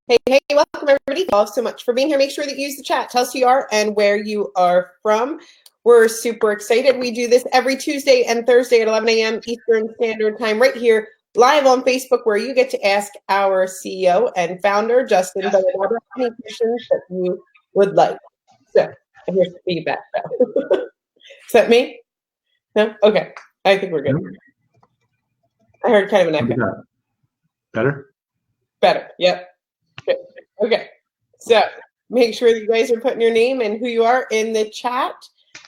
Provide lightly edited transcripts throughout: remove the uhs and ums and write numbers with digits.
Hey, welcome everybody. Thank you all so much for being here. Make sure that you use the chat. Tell us who you are and where you are from. We're super excited. We do this every Tuesday and Thursday at 11 a.m. Eastern Standard Time right here live on Facebook, where you get to ask our CEO and founder, Justin, any questions that you would like. So here's the feedback. Is that me? No? Okay. I think we're good. I heard kind of an echo. Better? Better. Yep. Good. Okay. So make sure that you guys are putting your name and who you are in the chat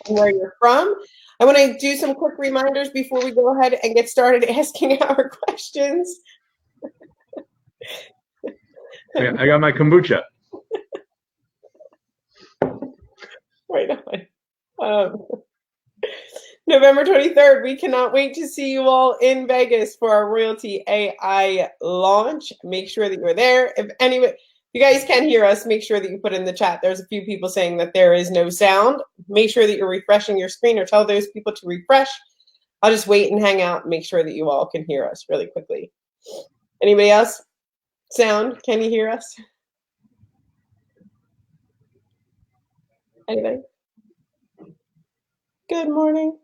and where you're from. I want to do some quick reminders before we go ahead and get started asking our questions. I got my kombucha. Right on. November 23rd, we cannot wait to see you all in Vegas for our Royalty AI launch. Make sure that you're there. If you guys can hear us, make sure that you put in the chat. There's a few people saying that there is no sound. Make sure that you're refreshing your screen, or tell those people to refresh. I'll just wait and hang out and make sure that you all can hear us really quickly. Anybody else? Sound? Can you hear us? Anybody? Good morning.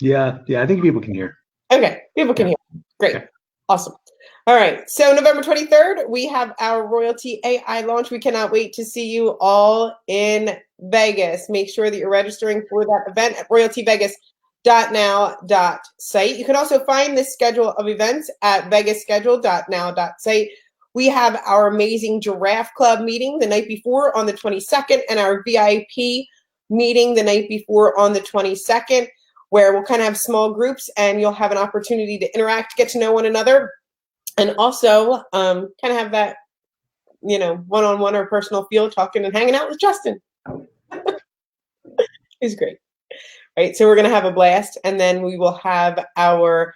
Yeah, I think people can hear. Okay, people can hear. Great. Okay. Awesome. All right, so November 23rd, we have our Royalty AI launch. We cannot wait to see you all in Vegas. Make sure that you're registering for that event at royaltyvegas.now.site. You can also find this schedule of events at vegasschedule.now.site. We have our amazing Giraffe Club meeting the night before on the 22nd, and our VIP meeting the night before on the 22nd, where we'll kind of have small groups and you'll have an opportunity to interact, get to know one another, and also kind of have that, one-on-one or personal feel, talking and hanging out with Justin. He's great. Right, so we're going to have a blast, and then we will have our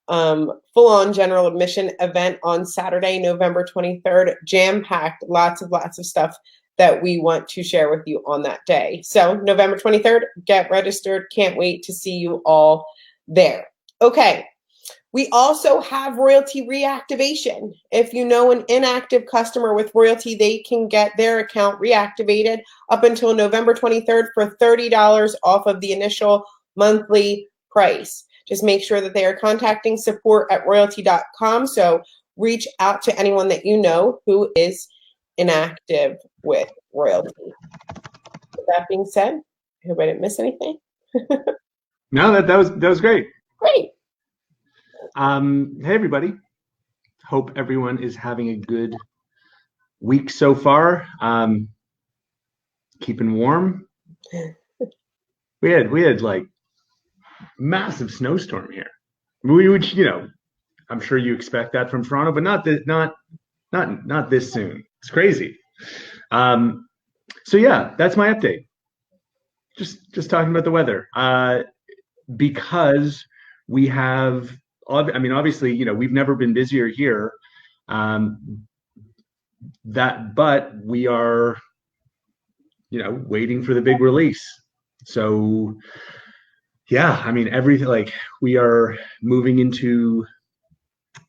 full-on general admission event on Saturday, November 23rd, jam-packed, lots of stuff that we want to share with you on that day. So November 23rd, get registered. Can't wait to see you all there. Okay, we also have royalty reactivation. If you know an inactive customer with royalty, they can get their account reactivated up until November 23rd for $30 off of the initial monthly price. Just make sure that they are contacting support@royalty.com. So reach out to anyone that you know who is inactive with royalty. With that being said, I hope I didn't miss anything. No, that was great. Great. Hey everybody. Hope everyone is having a good week so far. Keeping warm. We had like massive snowstorm here. Which I'm sure you expect that from Toronto, but not this soon. It's crazy. So yeah, that's my update. Just talking about the weather. Because we have, obviously, we've never been busier here. But we are, waiting for the big release. So yeah, everything, like, we are moving into,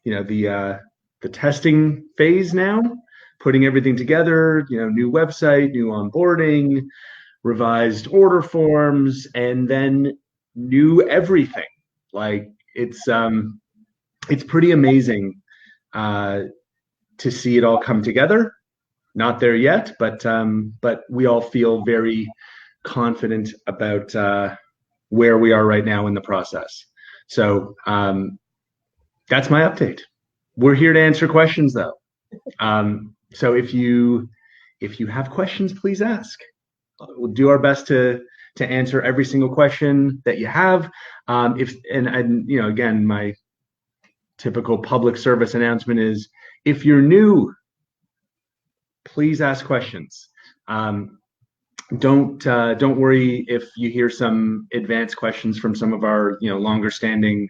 the testing phase now. Putting everything together, new website, new onboarding, revised order forms, and then new everything. Like, it's pretty amazing to see it all come together. Not there yet, but we all feel very confident about where we are right now in the process. So that's my update. We're here to answer questions, though. So if you have questions, please ask. We'll do our best to answer every single question that you have. Again, my typical public service announcement is, if you're new, please ask questions. Don't worry if you hear some advanced questions from some of our longer standing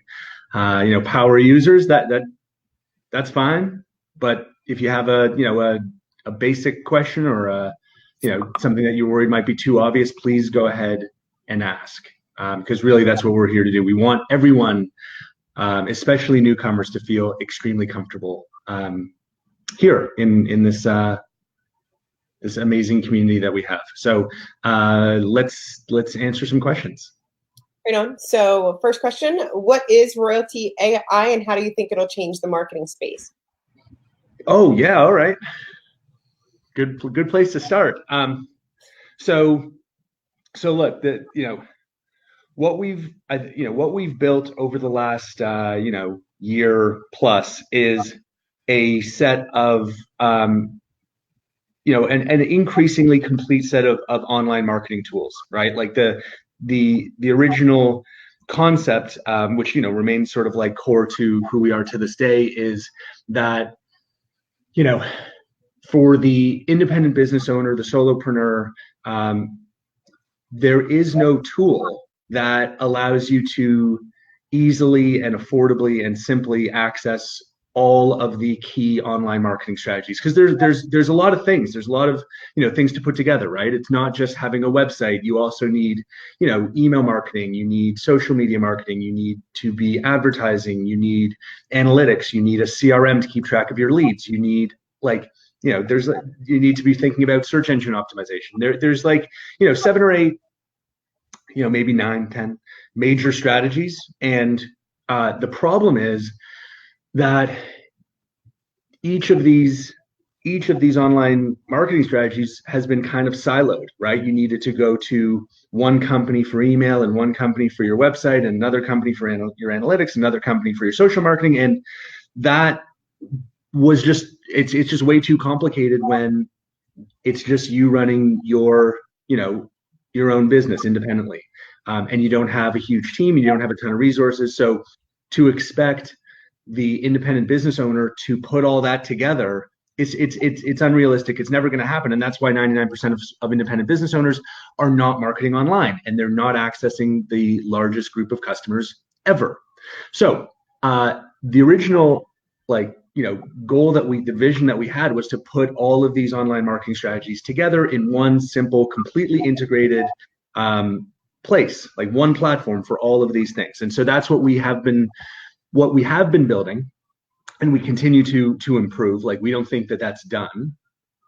power users. That's fine. But if you have a basic question, or something that you're worried might be too obvious, please go ahead and ask, because really that's what we're here to do. We want everyone especially newcomers, to feel extremely comfortable here in this this amazing community that we have. So let's answer some questions. Right on. So first question, what is Royalty AI and how do you think it'll change the marketing space? Oh yeah, all right. Good place to start. So look, what we've built over the last year plus is a set of an increasingly complete set of online marketing tools, right? Like the original concept, which remains sort of like core to who we are to this day, is that for the independent business owner, the solopreneur, there is no tool that allows you to easily and affordably and simply access all of the key online marketing strategies, because there's a lot of things. There's a lot of things to put together, right? It's not just having a website. You also need email marketing. You need social media marketing. You need to be advertising. You need analytics. You need a CRM to keep track of your leads. You need you need to be thinking about search engine optimization. There's 7 or 8, maybe 9, 10 major strategies, and the problem is that each of these online marketing strategies has been kind of siloed, right? You needed to go to one company for email and one company for your website and another company for your analytics, another company for your social marketing, and that was just it's just way too complicated when it's just you running your own business independently, and you don't have a huge team, you don't have a ton of resources. So to expect the independent business owner to put all that together, it's unrealistic. It's never going to happen, and that's why 99% of independent business owners are not marketing online, and they're not accessing the largest group of customers ever. So the original goal the vision that we had was to put all of these online marketing strategies together in one simple, completely integrated place, like one platform for all of these things. And so that's what we have been building, and we continue to improve. Like, we don't think that that's done,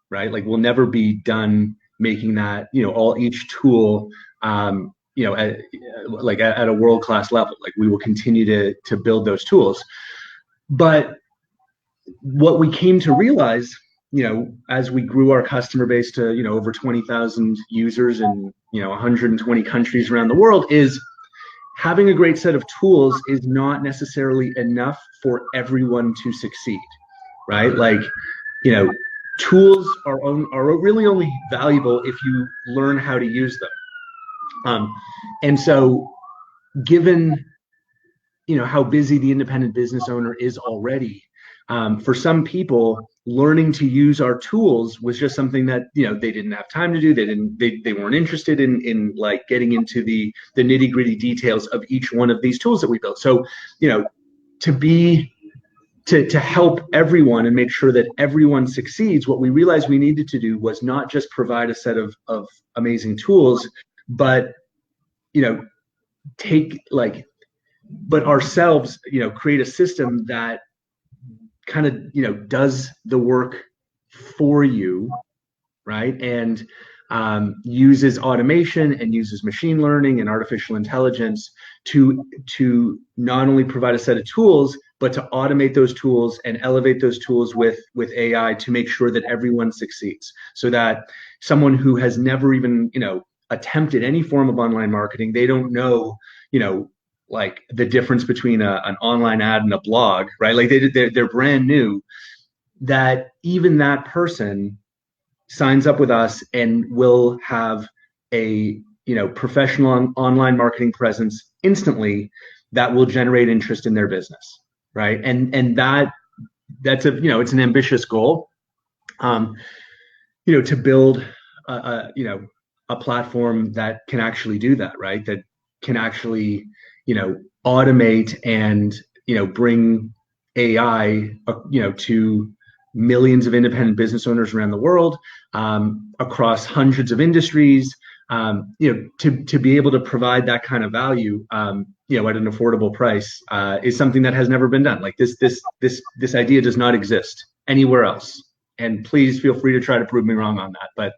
right? Like, we'll never be done making that each tool at a world-class level. Like, we will continue to build those tools. But what we came to realize, as we grew our customer base to over 20,000 users in 120 countries around the world, is having a great set of tools is not necessarily enough for everyone to succeed, right? Like, tools are really only valuable if you learn how to use them. And so, given how busy the independent business owner is already, for some people, learning to use our tools was just something that they didn't have time to do. They weren't interested in like getting into the nitty-gritty details of each one of these tools that we built. So to help everyone and make sure that everyone succeeds, what we realized we needed to do was not just provide a set of amazing tools, but ourselves create a system that kind of does the work for you, right? And uses automation and uses machine learning and artificial intelligence to not only provide a set of tools, but to automate those tools and elevate those tools with AI to make sure that everyone succeeds. So that someone who has never even attempted any form of online marketing, they don't know like the difference between an online ad and a blog, right? Like they're brand new, that even that person signs up with us and will have a professional online marketing presence instantly that will generate interest in their business, right? And that's it's an ambitious goal, to build a platform that can actually do that, right? That can actually automate and bring AI to millions of independent business owners around the world, across hundreds of industries, to be able to provide that kind of value, at an affordable price, is something that has never been done. Like this idea does not exist anywhere else. And please feel free to try to prove me wrong on that. But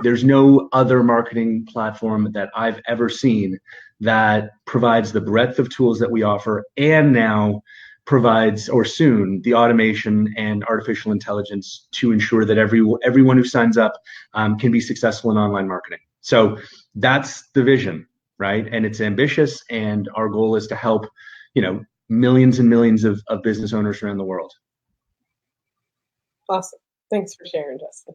there's no other marketing platform that I've ever seen that provides the breadth of tools that we offer, and now provides, or soon, the automation and artificial intelligence to ensure that everyone who signs up can be successful in online marketing. So that's the vision, right? And it's ambitious, and our goal is to help, millions and millions of business owners around the world. Awesome. Thanks for sharing, Justin.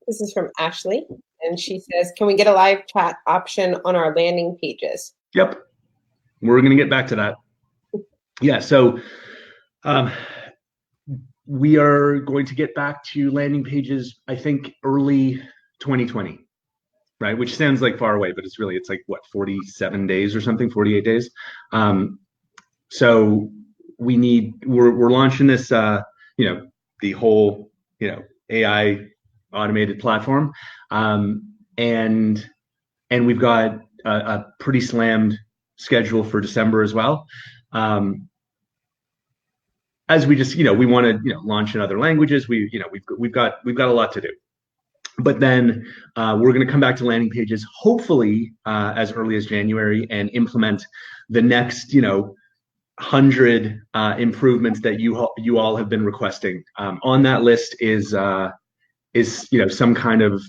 This is from Ashley, and she says, can we get a live chat option on our landing pages? Yep. We're going to get back to that. Yeah. So we are going to get back to landing pages, I think, early 2020, right? Which sounds like far away, but it's like what, 47 days or something, 48 days. So we're launching this, the whole, AI automated platform. And we've got a pretty slammed schedule for December as well. As we just, we want to, launch in other languages. We've got a lot to do. But then we're going to come back to landing pages, hopefully as early as January, and implement the next, 100 improvements that you all have been requesting. On that list is some kind of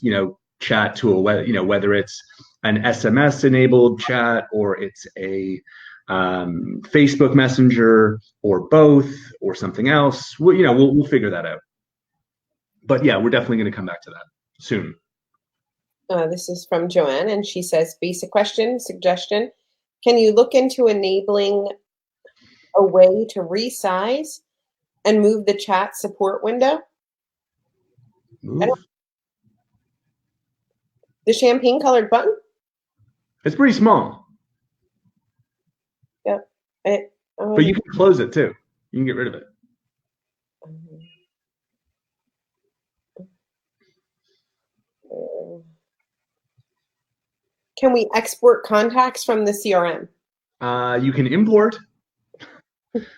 chat tool, whether it's an SMS enabled chat, or it's a Facebook Messenger, or both, or something else. We'll figure that out. But yeah, we're definitely going to come back to that soon. This is from Joanne, and she says, basic question, suggestion. Can you look into enabling a way to resize and move the chat support window? The champagne colored button? It's pretty small. Yep. But you can close it too. You can get rid of it. Can we export contacts from the CRM? You can import.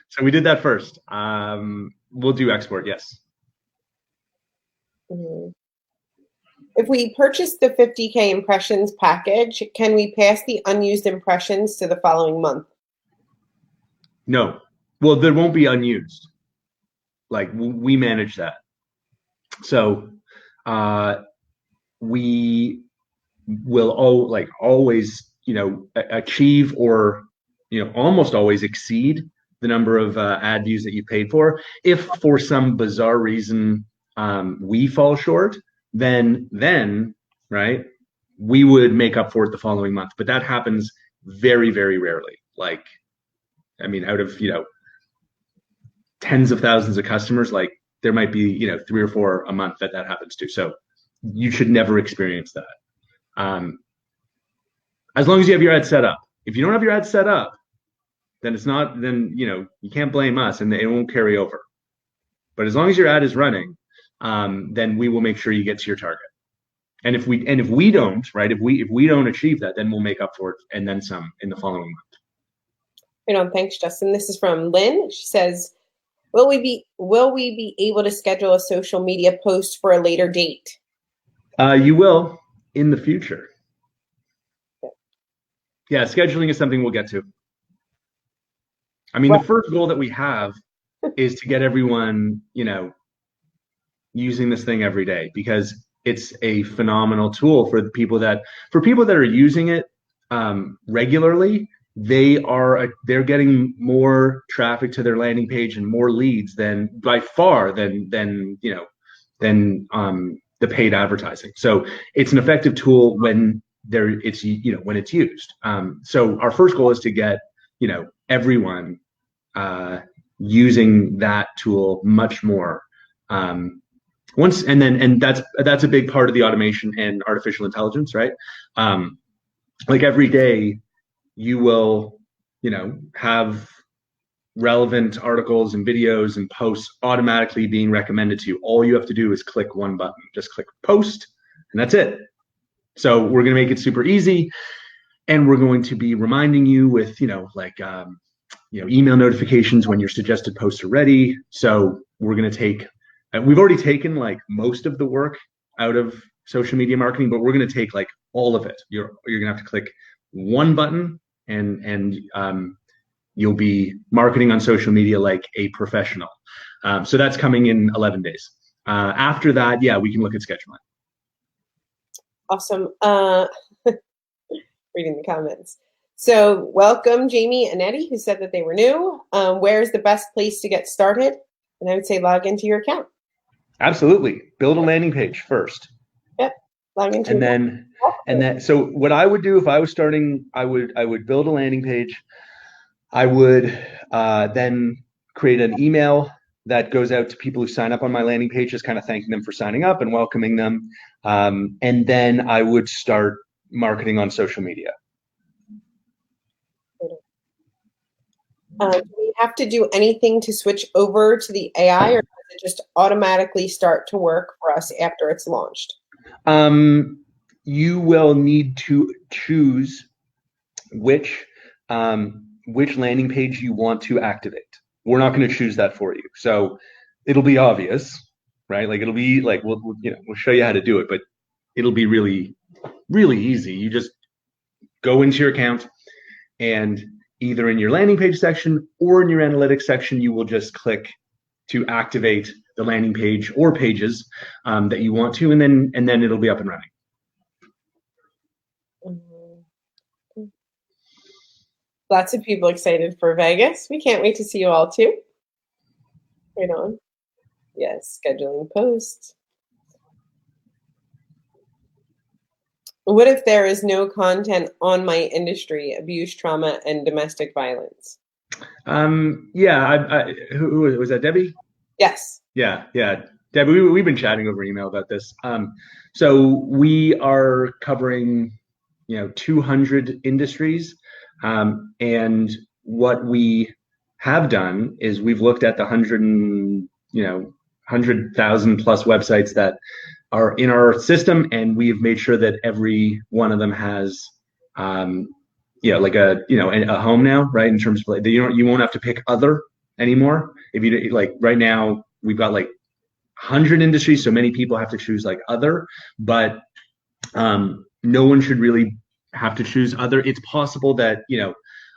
So we did that first. We'll do export, yes. If we purchase the 50K impressions package, can we pass the unused impressions to the following month? No. Well, there won't be unused. Like, we manage that. So we will always, achieve, or almost always exceed the number of ad views that you paid for. If for some bizarre reason we fall short, then right, we would make up for it the following month. But that happens very, very rarely. Like, I mean, out of tens of thousands of customers, like, there might be 3 or 4 a month that happens to. So you should never experience that. As long as you have your ad set up. If you don't have your ad set up, then it's not, then you can't blame us, and it won't carry over. But as long as your ad is running, then we will make sure you get to your target. And if we don't, right, if we don't achieve that, then we'll make up for it and then some in the following month. Thanks, Justin. This is from Lynn. She says, will we be able to schedule a social media post for a later date? You will in the future. Yeah, scheduling is something we'll get to. I mean, the first goal that we have is to get everyone, using this thing every day, because it's a phenomenal tool for people that are using it regularly. They're getting more traffic to their landing page and more leads than the paid advertising. So it's an effective tool when it's used. So our first goal is to get everyone using that tool much more. And that's a big part of the automation and artificial intelligence, right? Like, every day you will, have relevant articles and videos and posts automatically being recommended to you. All you have to do is click one button. Just click post, and that's it. So we're going to make it super easy, and we're going to be reminding you with, email notifications when your suggested posts are ready. So we're going to take, we've already taken like most of the work out of social media marketing, but we're going to take like all of it. You're going to have to click one button, and you'll be marketing on social media like a professional. So that's coming in 11 days. After that, yeah, we can look at scheduling. Awesome. Reading the comments. So welcome, Jamie and Eddie, who said that they were new. Where's the best place to get started? And I would say log into your account. Absolutely. Build a landing page first. Yep. Log into and then and then so what I would do if I was starting, I would build a landing page. I would then create an email that goes out to people who sign up on my landing page, just kind of thanking them for signing up and welcoming them. And then I would start marketing on social media. Do we have to do anything to switch over to the AI, or does it just automatically start to work for us after it's launched? You will need to choose which landing page you want to activate. We're not going to choose that for you. So it'll be obvious, right? Like it'll be like, we'll show you how to do it, but it'll be really, really easy. You just go into your account, and either in your landing page section or in your analytics section, you will just click to activate the landing page or pages that you want to, and then it'll be up and running. Lots of people excited for Vegas. We can't wait to see you all too. Right on. Yes, scheduling posts. What if there is no content on my industry, abuse, trauma, and domestic violence? Yeah, who was that, Debbie? Yes. Yeah. Debbie, we've been chatting over email about this. So we are covering, 200 industries. And what we have done is we've looked at the 100,000 plus websites that are in our system, and we've made sure that every one of them has, like a home now, right? In terms of like, you won't have to pick other anymore. If you like right now, we've got like 100 industries, so many people have to choose like other, but no one should really have to choose other. It's possible that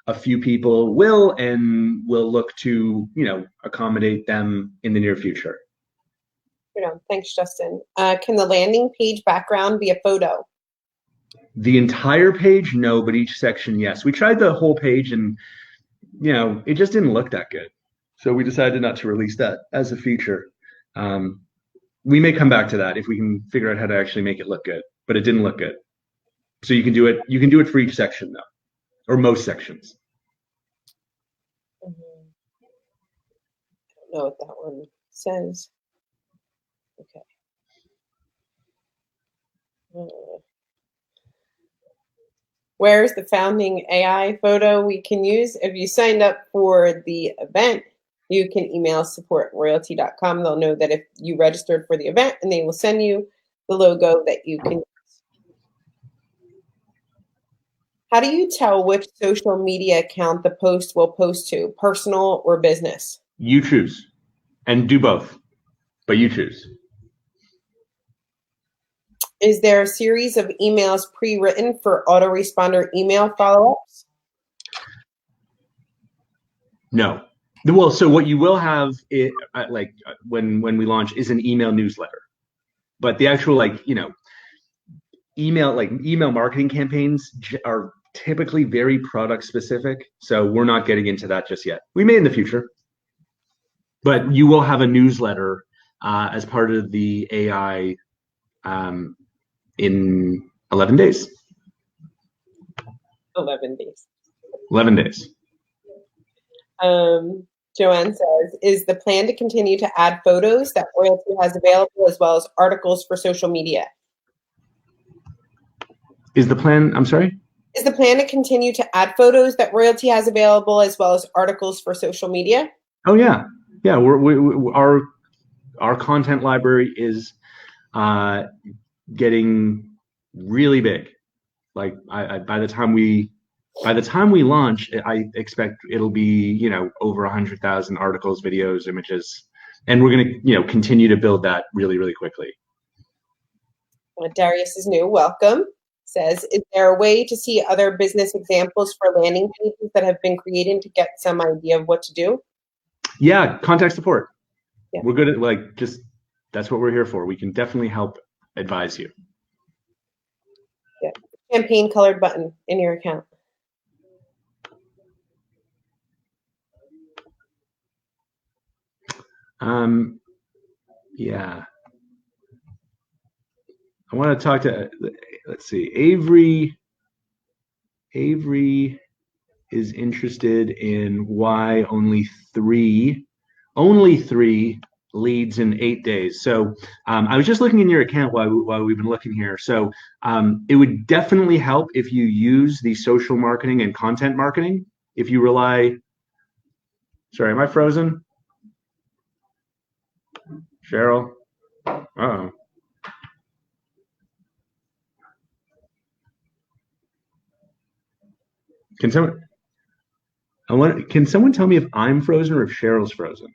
a few people will, and will look to accommodate them in the near future. Thanks, Justin. Can the landing page background be a photo? The entire page, no, but each section, yes. We tried the whole page, and it just didn't look that good, so we decided not to release that as a feature. We may come back to that if we can figure out how to actually make it look good, but it didn't look good. So you can do it for each section though, or most sections. I don't know what that one says. Okay. Where's the founding AI photo we can use? If you signed up for the event, you can email support@royaltie.com. They'll know that if you registered for the event, and they will send you the logo that you can use. How do you tell which social media account the post will post to, personal or business? You choose, and do both, but you choose. Is there a series of emails pre-written for autoresponder email follow-ups? No. Well, so what you will have, when we launch, is an email newsletter, but the actual email marketing campaigns are typically very product specific. So we're not getting into that just yet. We may in the future, but you will have a newsletter as part of the AI in 11 days. 11 days. 11 days. Joanne says, is the plan to continue to add photos that Royaltie has available as well as articles for social media? Is the plan, I'm sorry? Is the plan to continue to add photos that Royaltie has available as well as articles for social media? Oh yeah. Yeah, our content library is getting really big. Like by the time we launch, I expect it'll be over 100,000 articles, videos, images, and we're gonna continue to build that really, really quickly. Darius is new. Welcome. Says, is there a way to see other business examples for landing pages that have been created to get some idea of what to do? Yeah, contact support. Yeah. We're good at that's what we're here for. We can definitely help advise you. Yeah. Champagne colored button in your account. Yeah. I want to talk to, let's see, Avery is interested in why only three leads in 8 days. So I was just looking in your account while we've been looking here. So it would definitely help if you use the social marketing and content marketing. If you rely, sorry, am I frozen? Cheryl? Uh-oh. Can someone tell me if I'm frozen or if Cheryl's frozen?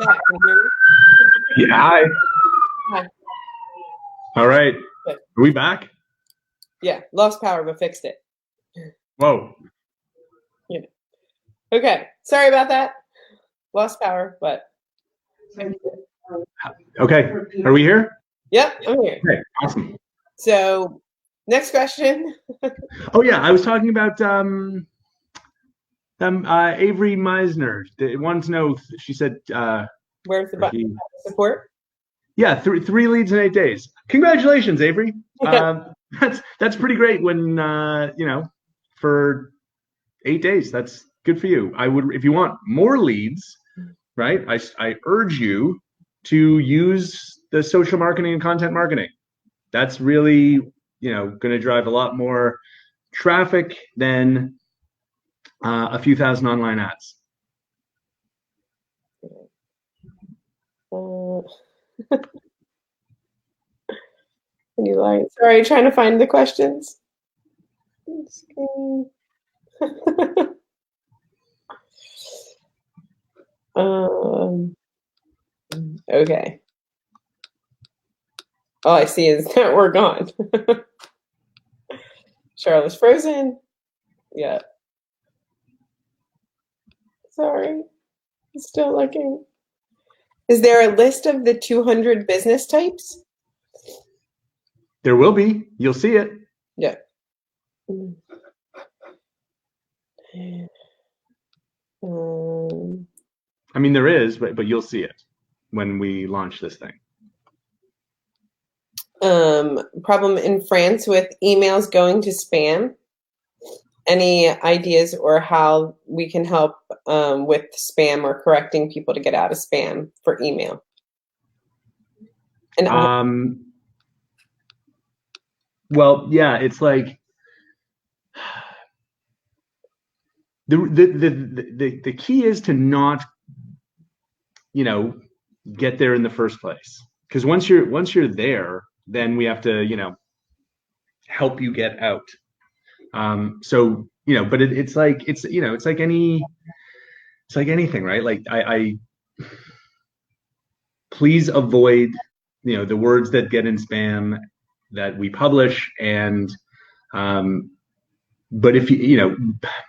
Yeah, can you hear me? Yeah, hi. Hi. All right. Good. Are we back? Yeah, lost power, but fixed it. Whoa. Yeah. Okay, sorry about that. Lost power, but Okay. Are we here? yep, I'm here. Okay, awesome. So, next question. Oh yeah, I was talking about Avery Meisner. They wanted to know. She said, Where's the button? Support? Yeah, three leads in 8 days. Congratulations, Avery. That's pretty great. When for 8 days, that's good for you. I would, if you want more leads, right? I urge you to use the social marketing and content marketing. That's really going to drive a lot more traffic than a few thousand online ads. Can you lie? Sorry, trying to find the questions. um, okay. All I see is that we're gone. Charlotte's frozen. Yeah. Sorry. I'm still looking. Is there a list of the 200 business types? There will be. You'll see it. Yeah. I mean, there is, but you'll see it when we launch this thing. Problem in France with emails going to spam. Any ideas or how we can help with spam or correcting people to get out of spam for email? And well, yeah, it's like the key is to not, get there in the first place. Because once you're there, then we have to, help you get out. So, but it's like anything, right? Like I please avoid, the words that get in spam that we publish. And but if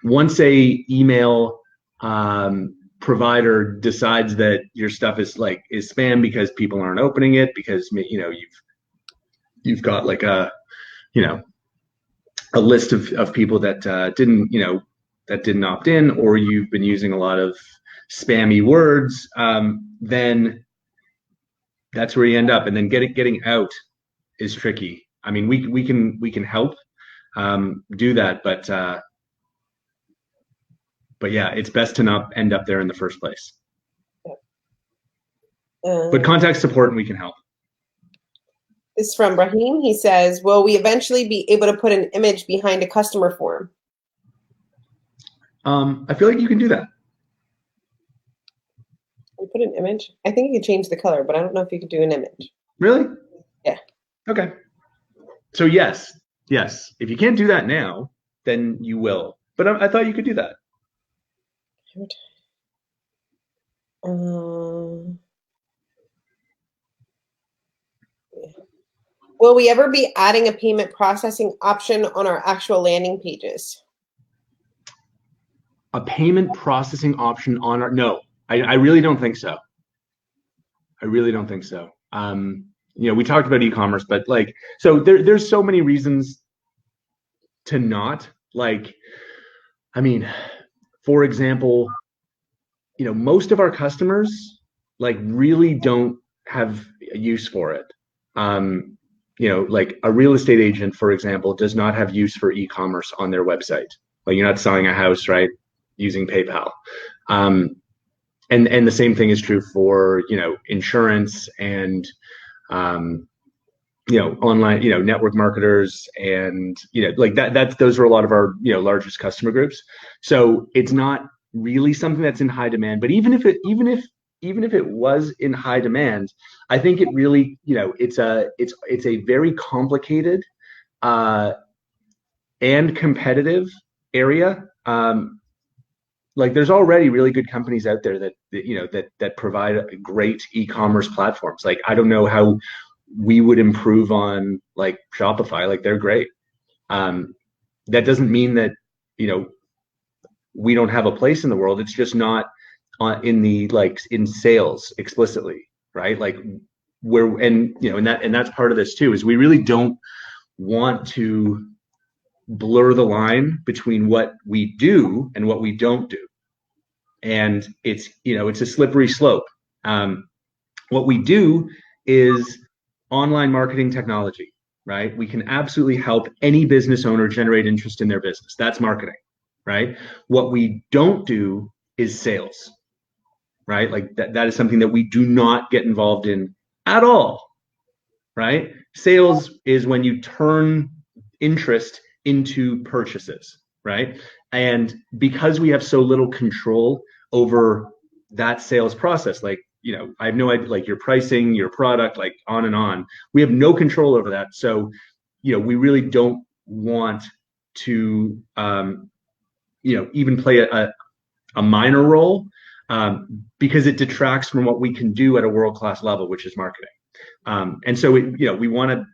once a email provider decides that your stuff is spam because people aren't opening it, because you've got like a list of people that didn't opt in, or you've been using a lot of spammy words, then that's where you end up. And then getting out is tricky. I mean, we can help do that, but yeah, it's best to not end up there in the first place. But contact support and we can help. This is from Raheem. He says, will we eventually be able to put an image behind a customer form? I feel like you can do that. We put an image? I think you could change the color, but I don't know if you could do an image. Really? Yeah. Okay. So yes. If you can't do that now, then you will. But I thought you could do that. Will we ever be adding a payment processing option on our actual landing pages? A payment processing option on our, no, I really don't think so. We talked about e-commerce, but so there's so many reasons to not, for example, most of our customers really don't have a use for it. Like a real estate agent, for example, does not have use for e-commerce on their website. Like, you're not selling a house, right, using PayPal. And the same thing is true for, insurance and, online, network marketers, and, those are a lot of our, largest customer groups. So it's not really something that's in high demand. But even if it was in high demand, I think it really, it's a very complicated and competitive area. There's already really good companies out there that provide great e-commerce platforms. I don't know how we would improve on Shopify. They're great. That doesn't mean that we don't have a place in the world. It's just not in sales explicitly, right? And that's part of this too, is we really don't want to blur the line between what we do and what we don't do. And it's a slippery slope. What we do is online marketing technology, right? We can absolutely help any business owner generate interest in their business. That's marketing, right? What we don't do is sales, right? That is something that we do not get involved in at all, right? Sales is when you turn interest into purchases, right? And because we have so little control over that sales process, I have no idea, like your pricing, your product, like on and on. We have no control over that. So, we really don't want to, even play a minor role, because it detracts from what we can do at a world-class level, which is marketing. And so, we want to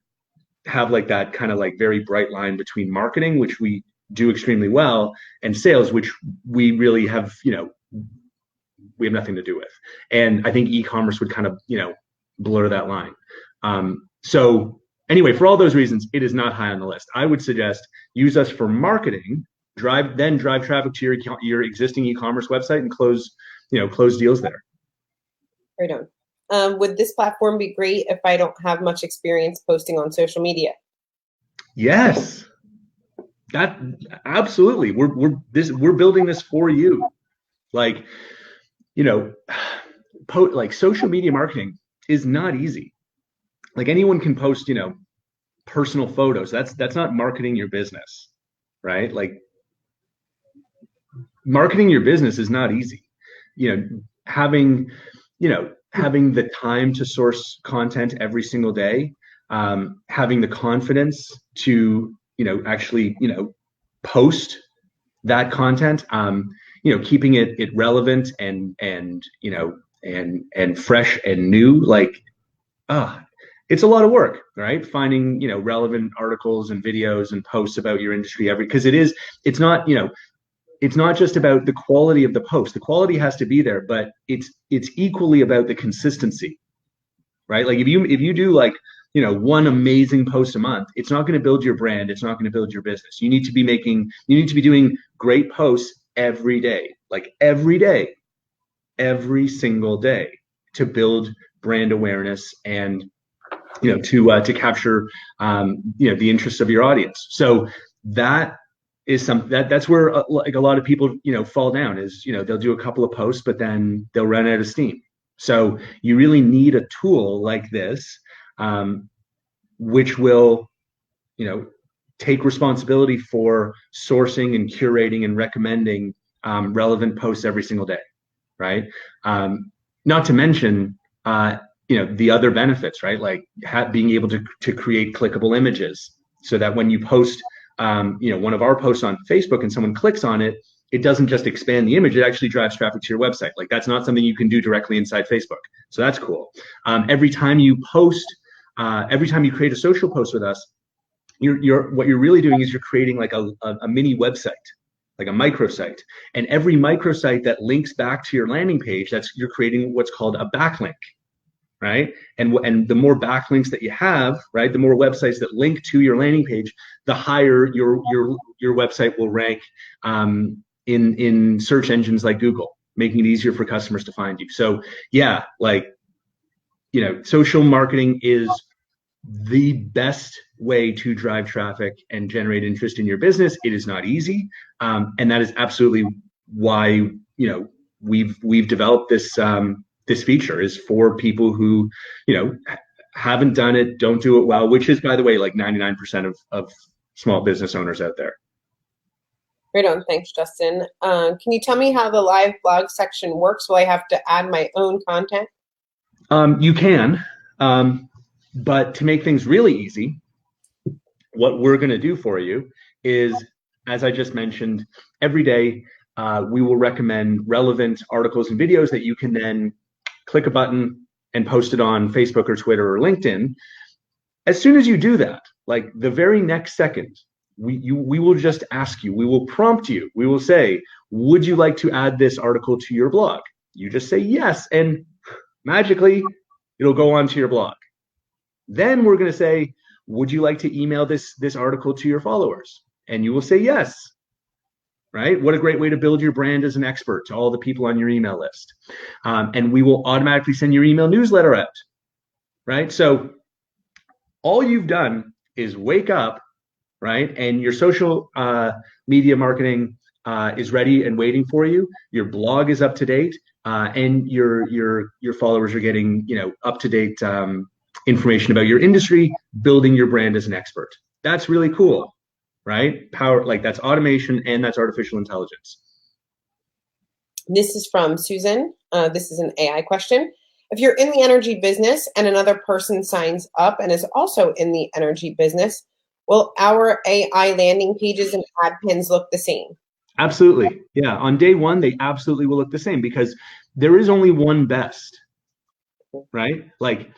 have like that kind of like very bright line between marketing, which we do extremely well, and sales, which we really have, we have nothing to do with. And I think e-commerce would kind of, blur that line. So anyway, for all those reasons, it is not high on the list. I would suggest use us for marketing, drive traffic to your existing e-commerce website and close deals there. Right on. Would this platform be great if I don't have much experience posting on social media? Yes, that absolutely. We're building this for you. Like, like social media marketing is not easy. Like anyone can post, personal photos. That's not marketing your business, right? Like marketing your business is not easy. Having the time to source content every single day, having the confidence to, actually, post that content, keeping it relevant and fresh and new, like, it's a lot of work, right? Finding, relevant articles and videos and posts about your industry because it's not just about the quality of the post. The quality has to be there, but it's equally about the consistency, right? Like if you do like, one amazing post a month, it's not going to build your brand. It's not going to build your business. You need to be doing great posts every day, like every day, every single day, to build brand awareness and, to capture, the interests of your audience. So that is that's where like a lot of people, fall down is, they'll do a couple of posts, but then they'll run out of steam. So you really need a tool like this, which will, take responsibility for sourcing and curating and recommending relevant posts every single day, right? Not to mention, the other benefits, right? Like being able to create clickable images so that when you post, one of our posts on Facebook and someone clicks on it, it doesn't just expand the image, it actually drives traffic to your website. Like that's not something you can do directly inside Facebook. So that's cool. Every time you create a social post with us, what you're really doing is you're creating like a mini website, like a microsite. And every microsite that links back to your landing page, you're creating what's called a backlink, right? And the more backlinks that you have, right, the more websites that link to your landing page, the higher your website will rank in search engines like Google, making it easier for customers to find you. So yeah, like, social marketing is the best way to drive traffic and generate interest in your business. It is not easy, and that is absolutely why we've developed this feature, is for people who haven't done it, don't do it well, which is, by the way, like 99% of small business owners out there. Right on. Thanks, Justin. Can you tell me how the live blog section works? Will I have to add my own content? You can, but to make things really easy, what we're going to do for you is, as I just mentioned, every day we will recommend relevant articles and videos that you can then click a button and post it on Facebook or Twitter or LinkedIn. As soon as you do that, like the very next second, we will just ask you, we will prompt you, we will say, would you like to add this article to your blog? You just say yes, and magically it'll go onto your blog. Then we're going to say, would you like to email this article to your followers? And you will say yes, right? What a great way to build your brand as an expert to all the people on your email list. And we will automatically send your email newsletter out, right? So all you've done is wake up, right? And your social media marketing is ready and waiting for you. Your blog is up to date, and your followers are getting up to date information about your industry, building your brand as an expert. That's really cool, right? That's automation and that's artificial intelligence. This is from Susan. This is an AI question. If you're in the energy business and another person signs up and is also in the energy business, will our AI landing pages and ad pins look the same? Absolutely. Yeah. On day one, they absolutely will look the same because there is only one best, right? Like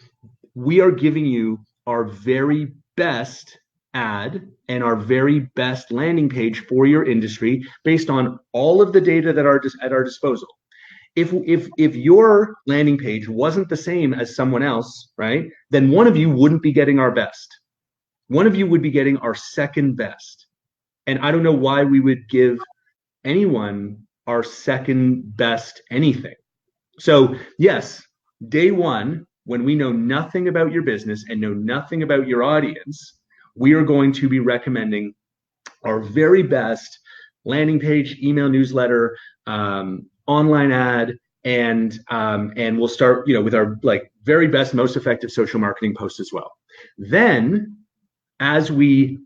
we are giving you our very best ad and our very best landing page for your industry based on all of the data that are at our disposal. If your landing page wasn't the same as someone else, right, then one of you wouldn't be getting our best. One of you would be getting our second best. And I don't know why we would give anyone our second best anything. So yes, day one, when we know nothing about your business and know nothing about your audience, we are going to be recommending our very best landing page, email newsletter, online ad, and we'll start, with our like very best, most effective social marketing posts as well. Then, as we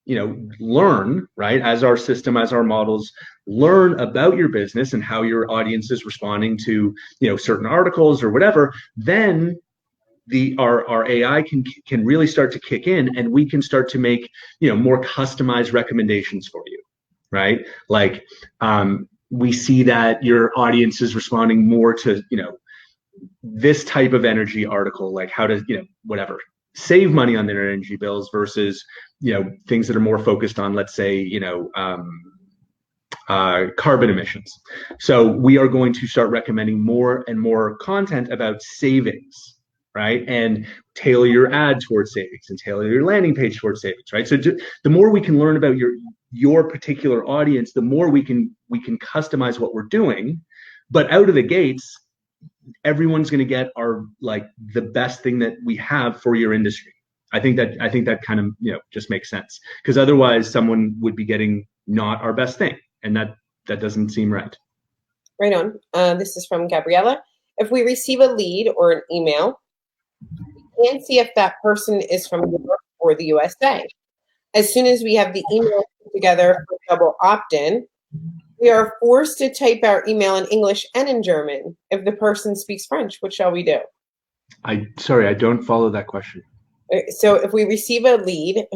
learn, right, as our system, as our models learn about your business and how your audience is responding to certain articles or whatever, then our AI can really start to kick in, and we can start to make more customized recommendations for you, right? Like we see that your audience is responding more to this type of energy article, like how to whatever save money on their energy bills versus things that are more focused on, let's say, carbon emissions. So we are going to start recommending more and more content about savings, right? And tailor your ad towards savings and tailor your landing page towards savings, right? So the more we can learn about your particular audience, the more we can customize what we're doing. But out of the gates, everyone's going to get our the best thing that we have for your industry. I think that kind of just makes sense, because otherwise someone would be getting not our best thing, and that doesn't seem right. Right on. This is from Gabriella. If we receive a lead or an email, we can see if that person is from Europe or the USA. As soon as we have the email together for double opt-in, we are forced to type our email in English and in German. If the person speaks French, what shall we do? Sorry, I don't follow that question. So if we receive a lead,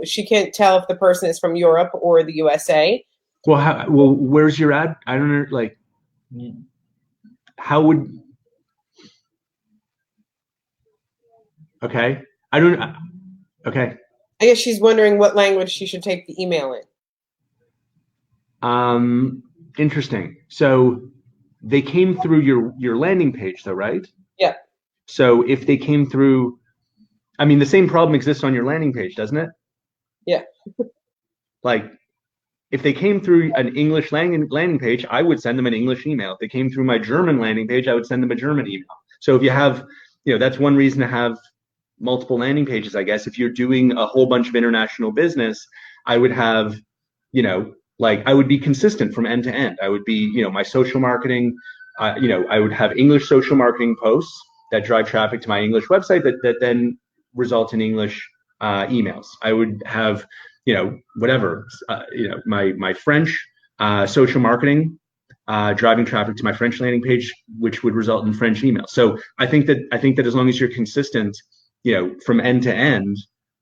she can't tell if the person is from Europe or the USA. Well, where's your ad? I don't know, like, how would, okay. Okay. I guess she's wondering what language she should take the email in. Interesting. So they came through your landing page though, right? Yeah. So if they came through, I mean, the same problem exists on your landing page, doesn't it? Yeah. Like, if they came through an English landing page, I would send them an English email. If they came through my German landing page, I would send them a German email. So if you have, that's one reason to have multiple landing pages, I guess. If you're doing a whole bunch of international business, I would have, I would be consistent from end to end. I would be, my social marketing, I would have English social marketing posts that drive traffic to my English website that then result in English emails. I would have, whatever, my French social marketing driving traffic to my French landing page, which would result in French emails. So I think that as long as you're consistent, from end to end,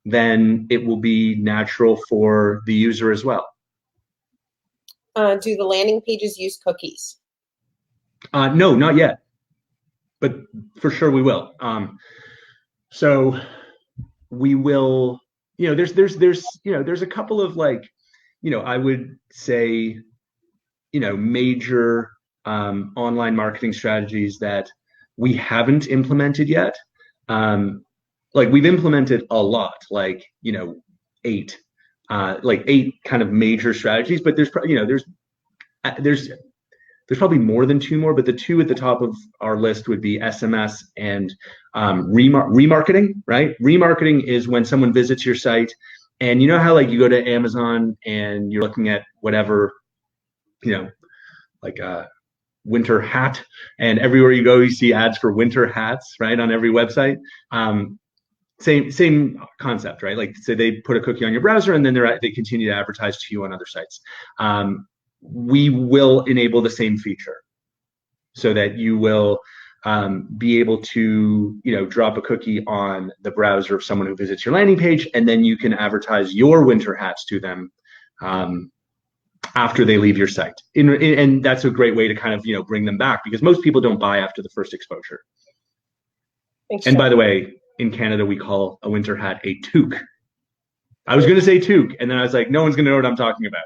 then it will be natural for the user as well. Do the landing pages use cookies? No, not yet, but for sure we will. So we will, there's a couple of I would say, major online marketing strategies that we haven't implemented yet. We've implemented a lot, eight kind of major strategies, but there's probably more than two more, but the two at the top of our list would be SMS and remarketing, right? Remarketing is when someone visits your site, and how you go to Amazon and you're looking at whatever, like a winter hat, and everywhere you go you see ads for winter hats, right, on every website. Same concept, right? Like, say they put a cookie on your browser and then they continue to advertise to you on other sites. We will enable the same feature so that you will be able to, drop a cookie on the browser of someone who visits your landing page, and then you can advertise your winter hats to them after they leave your site. And that's a great way to kind of, bring them back, because most people don't buy after the first exposure. Thanks, and John. by the way, in Canada, we call a winter hat a toque. I was going to say toque, and then I was like, no one's going to know what I'm talking about.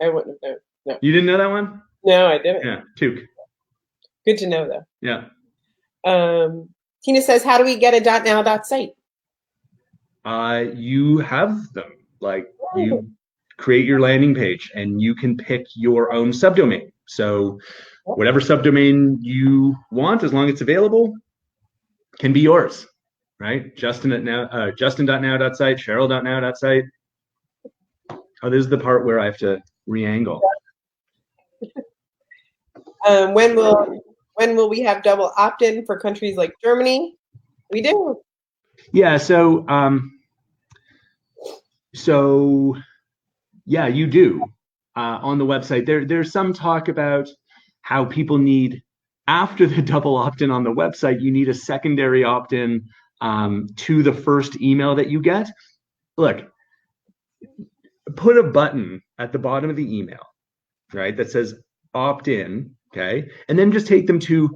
I wouldn't have known. No. You didn't know that one? No, I didn't. Yeah, toque. Good to know, though. Yeah. Tina says, how do we get a .now site? You have them. Like, you create your landing page, and you can pick your own subdomain. So whatever subdomain you want, as long as it's available, can be yours, right? Justin.now.site, Cheryl.now.site. Oh, this is the part where I have to re-angle. When will we have double opt-in for countries like Germany? We do. Yeah, so yeah, you do. On the website, there's some talk about how people need, after the double opt-in on the website, you need a secondary opt-in to the first email that you get. Look, put a button at the bottom of the email, right, that says opt-in, okay? And then just take them to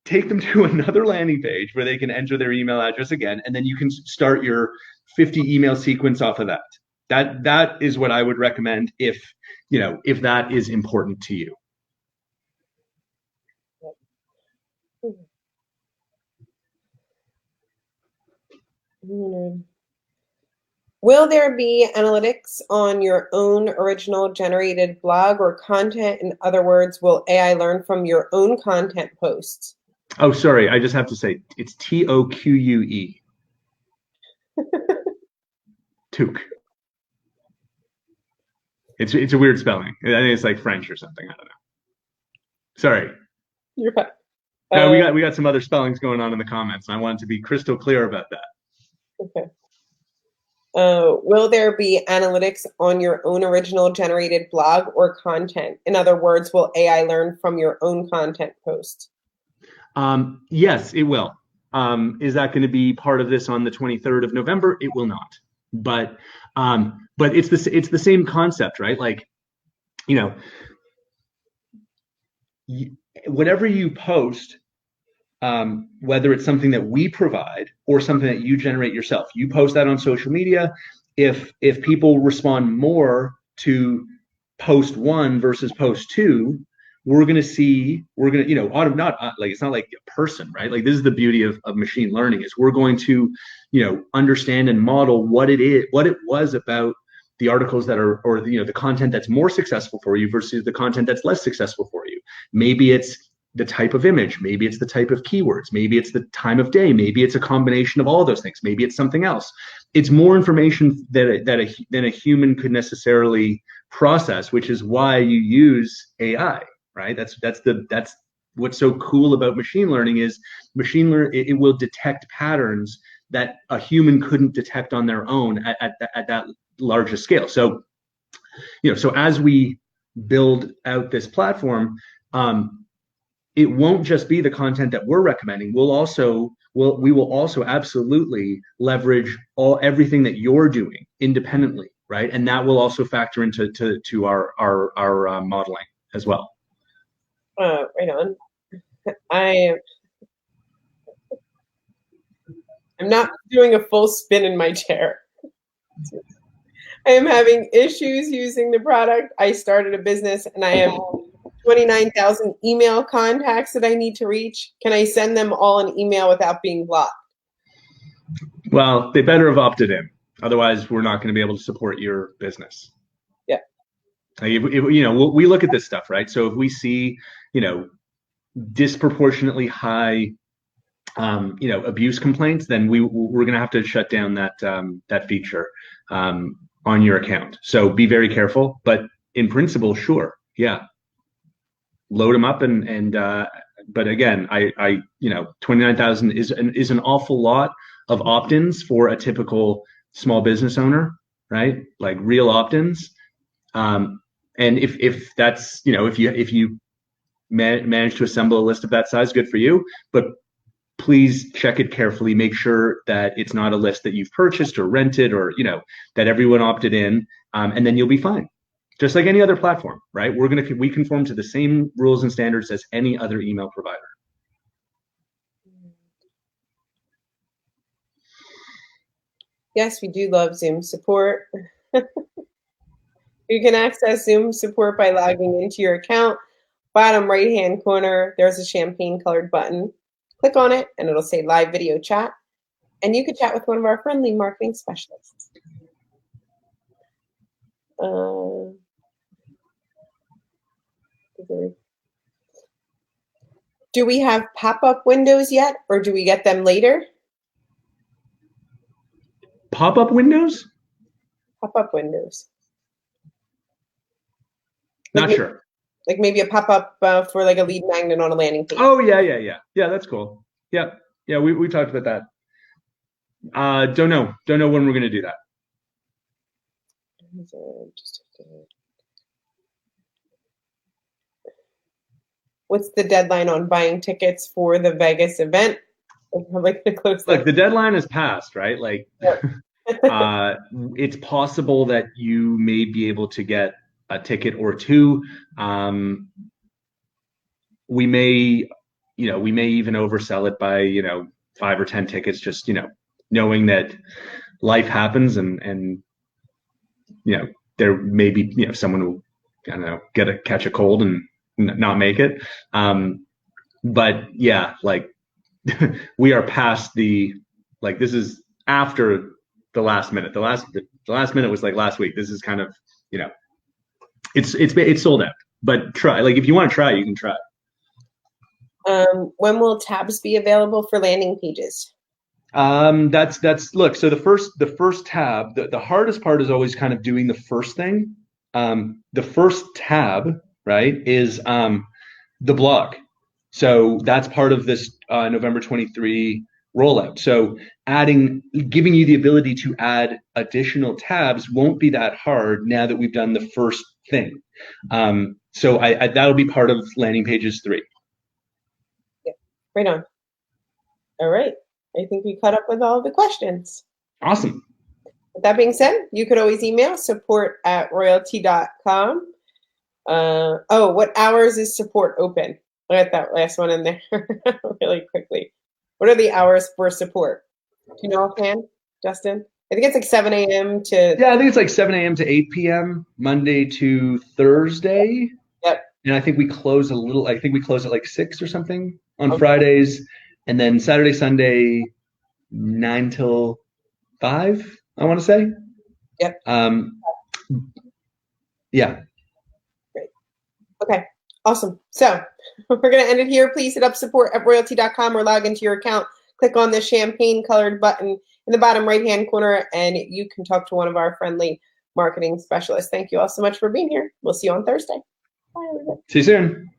another landing page where they can enter their email address again, and then you can start your 50 email sequence off of that. That is what I would recommend if that is important to you. Will there be analytics on your own original generated blog or content? In other words, will AI learn from your own content posts? Oh, sorry. I just have to say, it's TOQUE. Toque. It's a weird spelling. I think it's like French or something. I don't know. Sorry. You're fine. No, we got some other spellings going on in the comments, and I wanted to be crystal clear about that. Okay. Will there be analytics on your own original generated blog or content? In other words, will AI learn from your own content post? Yes, it will. Is that going to be part of this on the 23rd of November? It will not. But it's the same concept, right? Like, whatever you post, whether it's something that we provide or something that you generate yourself, you post that on social media. If people respond more to post 1 versus post 2, we're going to, not like, it's not like a person, right? Like, this is the beauty of machine learning, is we're going to, understand and model what it was about the articles that are, or the content that's more successful for you versus the content that's less successful for you. Maybe it's the type of image, maybe it's the type of keywords, maybe it's the time of day, maybe it's a combination of all those things, maybe it's something else. It's more information than a human could necessarily process, which is why you use AI, right? That's what's so cool about machine learning, is it will detect patterns that a human couldn't detect on their own at that larger scale. So, so as we build out this platform, it won't just be the content that we're recommending. We will also absolutely leverage everything that you're doing independently, right? And that will also factor into our modeling as well. Right on. I'm not doing a full spin in my chair. I am having issues using the product. I started a business and I have 29,000 email contacts that I need to reach. Can I send them all an email without being blocked? Well, they better have opted in. Otherwise, we're not going to be able to support your business. Yeah. Like, we look at this stuff, right? So if we see, disproportionately high, abuse complaints, then we're going to have to shut down that feature on your account. So be very careful. But in principle, sure, yeah, load them up but again, 29,000 is an awful lot of opt-ins for a typical small business owner, right? Like, real opt-ins. And if that's, if you manage to assemble a list of that size, good for you. But please check it carefully. Make sure that it's not a list that you've purchased or rented, or that everyone opted in, and then you'll be fine. Just like any other platform, right? We conform to the same rules and standards as any other email provider. Yes, we do love Zoom support. You can access Zoom support by logging into your account. Bottom right-hand corner, there's a champagne-colored button. Click on it, and it'll say live video chat. And you can chat with one of our friendly marketing specialists. Do we have pop-up windows yet, or do we get them later? Pop-up windows? Pop-up windows. Not sure. Like maybe a pop-up for like a lead magnet on a landing page. Oh, yeah. Yeah, that's cool. Yeah, we talked about that. Don't know when we're going to do that. What's the deadline on buying tickets for the Vegas event? Look, the deadline is passed, right? Like, it's possible that you may be able to get a ticket or two. We may even oversell it by 5 or 10 tickets, just knowing that life happens, and there may be someone who, I don't know, catch a cold and not make it. But yeah, like we are past this is after the last minute. The last minute was like last week. This is kind of, it's sold out. But try, like, if you want to try, you can try. When will tabs be available for landing pages? Look, so the first tab, the hardest part is always kind of doing the first thing. The first tab, right, is the blog. So that's part of this November 23 rollout. So giving you the ability to add additional tabs won't be that hard now that we've done the first thing. So that'll be part of landing pages 3. Yeah, right on. All right. I think we caught up with all the questions. Awesome. With that being said, you could always email support@royaltie.com. What hours is support open? Look at that last one in there really quickly. What are the hours for support? Do you know offhand, Justin? I think it's like 7 a.m. to... Yeah, I think it's like 7 a.m. to 8 p.m., Monday to Thursday. Yep. And I think we close at like 6 or something on Fridays. And then Saturday, Sunday, 9 till 5, I want to say. Yep. Yeah. Great. Okay. Awesome. So we're going to end it here. Please hit up support@royaltie.com or log into your account. Click on the champagne-colored button in the bottom right-hand corner, and you can talk to one of our friendly marketing specialists. Thank you all so much for being here. We'll see you on Thursday. Bye, everybody. See you soon.